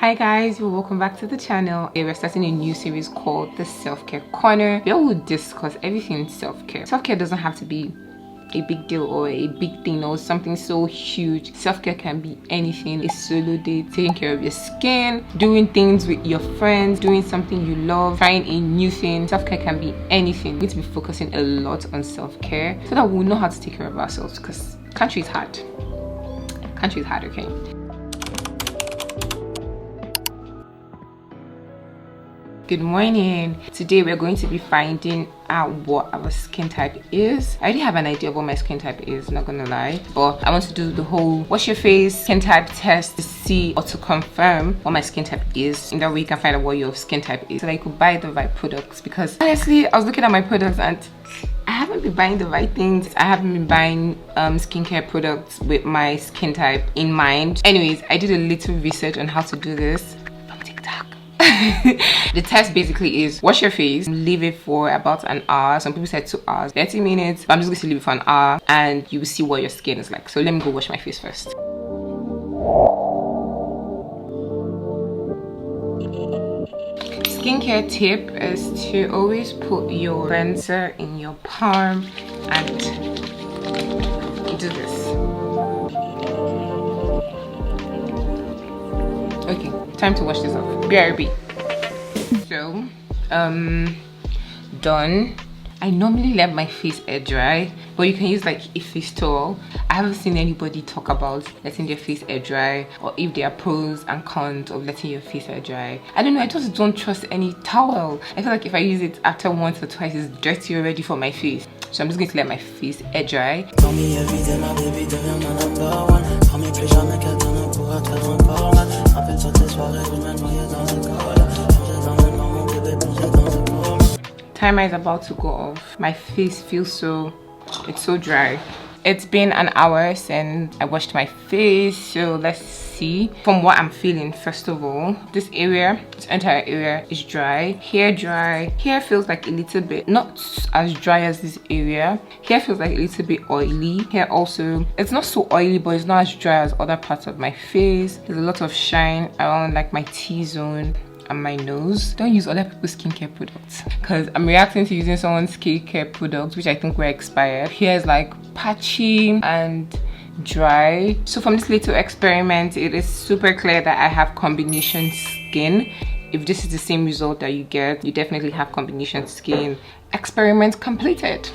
Hi guys, welcome back to the channel. We're starting a new series called the Self-Care Corner, where we'll discuss everything self-care. Self-care doesn't have to be a big deal or a big thing or something so huge. Self-care can be anything. A solo date, taking care of your skin, doing things with your friends, doing something you love, trying a new thing. Self-care can be anything. We need to be focusing a lot on self-care so that we'll know how to take care of ourselves, because country is hard. Country is hard, okay? Good morning. Today we're going to be finding out what our skin type is. I already have an idea of what my skin type is, not gonna lie, but I want to do the whole wash your face skin type test to see or to confirm what my skin type is. In that way you can find out what your skin type is so that you could buy the right products, because honestly I was looking at my products and I haven't been buying the right things. I haven't been buying skincare products with my skin type in mind. Anyways, I did a little research on how to do this from TikTok. The test basically is wash your face, leave it for about an hour. Some people said 2 hours, 30 minutes, but I'm just going to leave it for an hour and you will see what your skin is like. So let me go wash my face first. Skincare tip is to always put your cleanser in your palm and do this. Okay, time to wash this off. BRB. So, done. I normally let my face air dry, but you can use like a face towel. I haven't seen anybody talk about letting their face air dry, or if there are pros and cons of letting your face air dry. I don't know, I just don't trust any towel. I feel like if I use it after once or twice, it's dirty already for my face. So I'm just going to let my face air dry. Call me every day, my baby, devient mon number one. Call me plus jamais quelqu'un ne pourra te rendre encore mal. Rappelle sur tes soirées, je me noyais dans le col. Plongé dans le noir, mon bébé, plongé dans le col. Timer is about to go off. My face feels it's so dry. It's been an hour since I washed my face, so let's see. From what I'm feeling, first of all, this entire area is dry. Hair feels like a little bit, not as dry as this area. Hair feels like a little bit oily. Hair also, it's not so oily, but it's not as dry as other parts of my face. There's a lot of shine around like my T-zone and my nose. Don't use other people's skincare products, because I'm reacting to using someone's skincare products which I think were expired. Hair is like patchy and dry. So from this little experiment, it is super clear that I have combination skin. If this is the same result that you get, you definitely have combination skin. Experiment completed.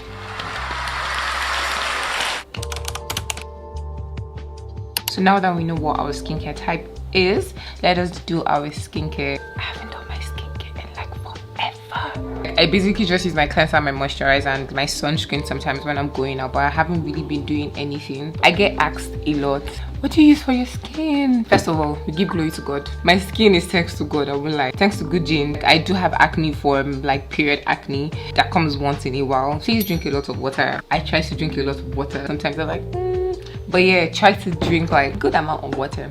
So now that we know what our skincare type is, let us do our skincare. I haven't done my skincare in like forever. I basically just use my cleanser, my moisturizer, and my sunscreen sometimes when I'm going out, but I haven't really been doing anything. I get asked a lot, what do you use for your skin? First of all, we give glory to God. My skin is thanks to God, I won't lie. Thanks to good genes. I do have acne form, like period acne, that comes once in a while. Please drink a lot of water. I try to drink a lot of water. Sometimes I'm like, but yeah, try to drink like good amount of water.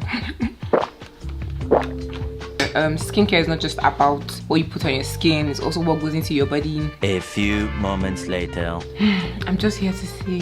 Skincare is not just about what you put on your skin, it's also what goes into your body. A few moments later. I'm just here to say,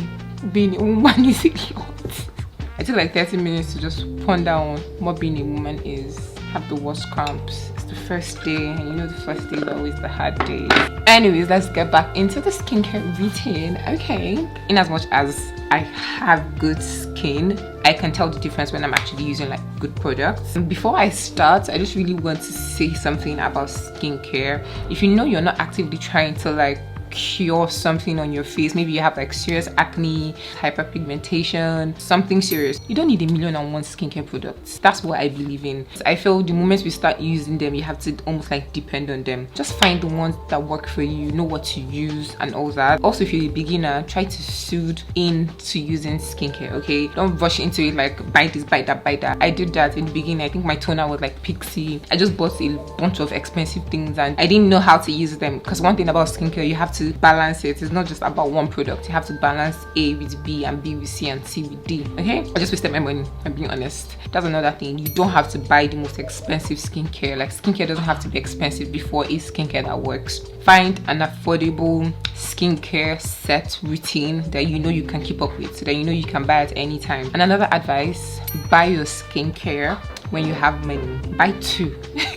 being a woman is a lot. I took like 30 minutes to just ponder on what being a woman is. Have the worst cramps. It's the first day, and you know the first day is always the hard day. Anyways, let's get back into the skincare routine. Okay, in as much as I have good skin, I can tell the difference when I'm actually using like good products. And before I start, I just really want to say something about skincare. If you know you're not actively trying to like cure something on your face, maybe you have like serious acne, hyperpigmentation, something serious, you don't need 1,000,001 skincare products. That's what I believe in. I feel the moment we start using them, you have to almost like depend on them. Just find the ones that work for you, know what to use and all that. Also, if you're a beginner, try to soothe into using skincare, okay? Don't rush into it like buy this, buy that, buy that. I did that in the beginning. I think my toner was like Pixie. I just bought a bunch of expensive things and I didn't know how to use them, because one thing about skincare, you have to balance it. It's not just about one product. You have to balance A with B and B with C and C with D, okay? I just wasted my money, I'm being honest. That's another thing. You don't have to buy the most expensive skincare. Like, skincare doesn't have to be expensive before it's skincare that works. Find an affordable skincare set routine that you know you can keep up with, so that you know you can buy at any time. And another advice, buy your skincare when you have money, buy 2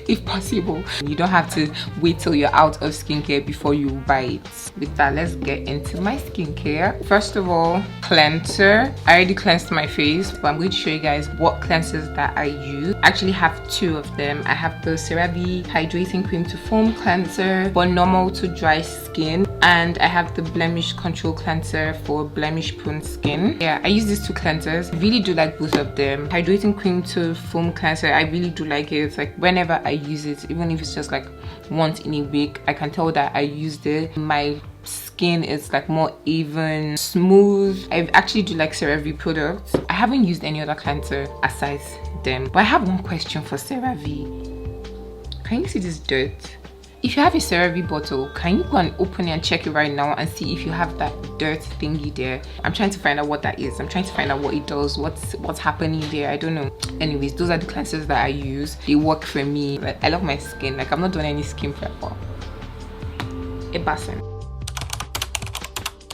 if possible. You don't have to wait till you're out of skincare before you buy it. With that, let's get into my skincare. First of all, cleanser. I already cleansed my face, but I'm going to show you guys what cleansers that I use. I actually have 2 of them. I have the CeraVe hydrating cream to foam cleanser for normal to dry skin, and I have the blemish control cleanser for blemish prone skin. Yeah, I use these 2 cleansers. I really do like both of them. Hydrating cream to foam cleanser, I really do like it. It's like whenever I use it, even if it's just like once in a week, I can tell that I used it. My skin is like more even, smooth. I actually do like CeraVe products. I haven't used any other cleanser aside them, but I have one question for CeraVe. Can you see this dirt? If you have a CeraVe bottle, can you go and open it and check it right now and see if you have that dirt thingy there? I'm trying to find out what that is. I'm trying to find out what it does, what's happening there. I don't know. Anyways, those are the cleansers that I use. They work for me. Like, I love my skin. Like, I'm not doing any skin prep. A basin.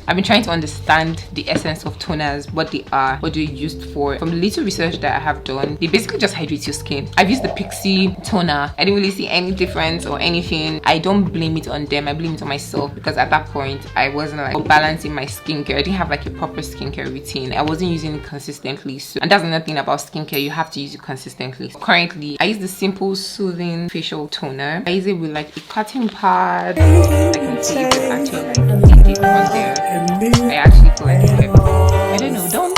I've been trying to understand the essence of toners, what they are, what they're used for. From the little research that I have done, they basically just hydrate your skin. I've used the Pixie toner. I didn't really see any difference or anything. I don't blame it on them. I blame it on myself, because at that point, I wasn't like balancing my skincare. I didn't have like a proper skincare routine. I wasn't using it consistently. So, and that's another thing about skincare. You have to use it consistently. Currently, I use the Simple Soothing Facial Toner. I use it with like a cotton pad. I can see if it's actually like deep on there. I actually feel like it's heavy. I don't know, don't.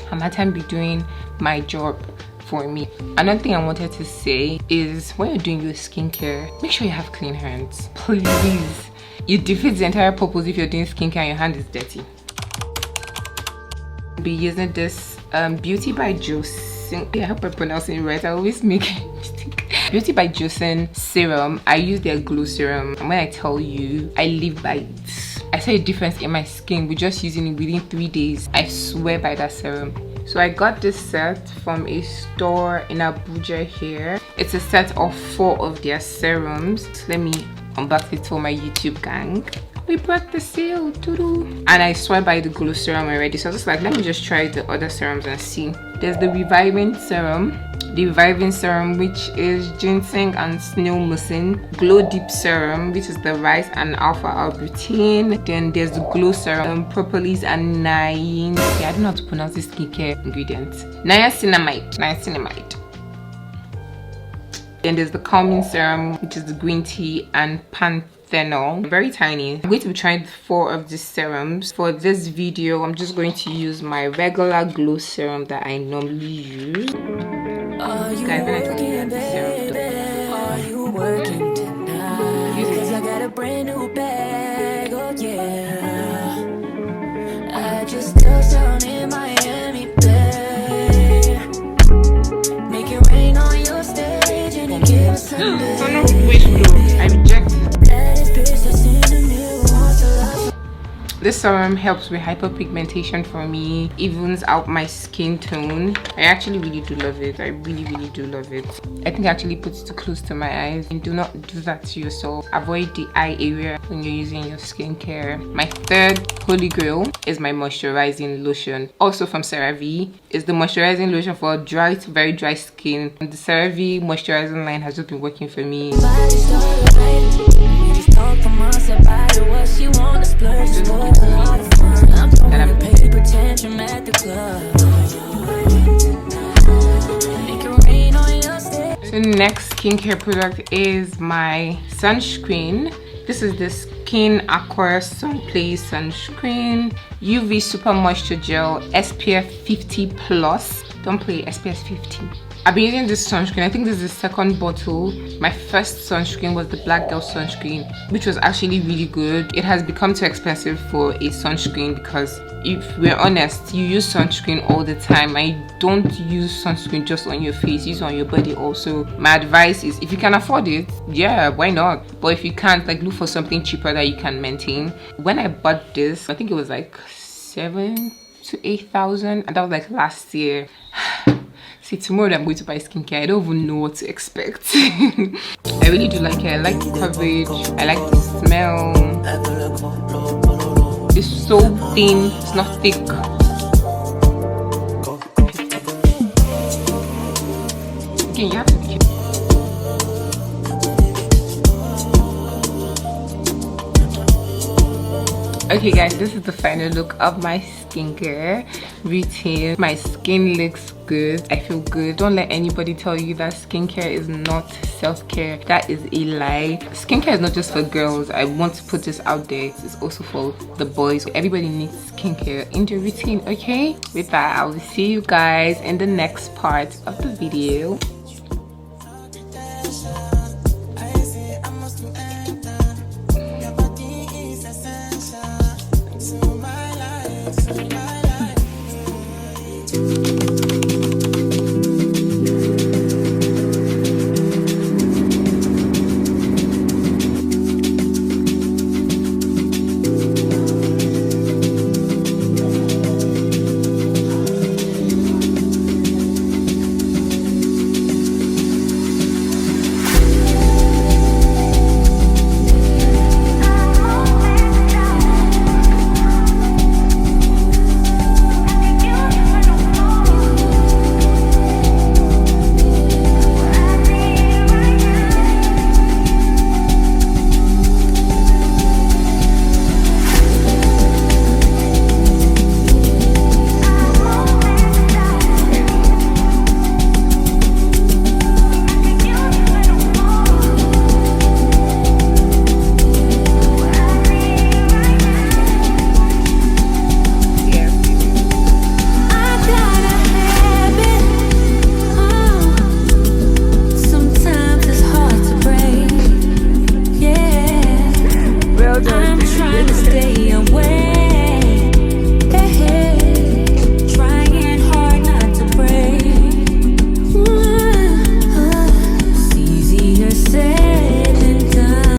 Hamatan be doing my job for me. Another thing I wanted to say is, when you're doing your skincare, make sure you have clean hands. Please. It defeats the entire purpose if you're doing skincare and your hand is dirty. I'll be using this Beauty by Juice. I hope I'm pronouncing it right. I always make a mistake. Beauty by Joseon serum. I use their glow serum, and when I tell you, I live by it. I saw a difference in my skin with just using it within 3 days. I swear by that serum. So I got this set from a store in Abuja here. It's a set of 4 of their serums. So let me unbox it for my YouTube gang. We brought the sale, and I swear by the glow serum already, so I was just like, let me just try the other serums and see. There's the reviving serum, which is ginseng and snail mucin. Glow deep serum, which is the rice and alpha arbutin. Then there's the glow serum, propolis and niacin. Yeah, I don't know how to pronounce this skincare ingredients. Niacinamide. Then there's the calming serum, which is the green tea and panthenol. Very tiny. I'm going to be trying 4 of these serums. For this video, I'm just going to use my regular glow serum that I normally use. Guys, when I tell you that this serum, are you working tonight? Because I got a brand new bag, oh yeah. I just touched down in Miami, babe. Make it rain on your stage and you give us some I reject it. This serum helps with hyperpigmentation for me, evens out my skin tone. I actually really do love it. I really do love it. I think I actually put it too close to my eyes, and do not do that to yourself. Avoid the eye area when you're using your skincare. My third holy grail is my moisturizing lotion, also from CeraVe. It's the moisturizing lotion for dry to very dry skin. And the CeraVe moisturizing line has just been working for me. So next skincare product is my sunscreen. This is the Skin Aqua Sun Play sunscreen, UV super moisture gel, SPF 50 plus. Don't play, SPF 50. I've been using this sunscreen. I think this is the second bottle. My first sunscreen was the Black Girl sunscreen, which was actually really good. It has become too expensive for a sunscreen, because if we're honest, you use sunscreen all the time. I don't use sunscreen just on your face, use it on your body also. My advice is, if you can afford it, yeah, why not? But if you can't, like, look for something cheaper that you can maintain. When I bought this, I think it was like 7,000 to 8,000, and that was like last year. See, tomorrow I'm going to buy skincare. I don't even know what to expect. I really do like it. I like the coverage. I like the smell. It's so thin. It's not thick. Again, you have to be careful. Okay guys, this is the final look of my skincare routine. My skin looks good. I feel good. Don't let anybody tell you that skincare is not self-care. That is a lie. Skincare is not just for girls. I want to put this out there. It's also for the boys. Everybody needs skincare in their routine, okay? With that, I will see you guys in the next part of the video.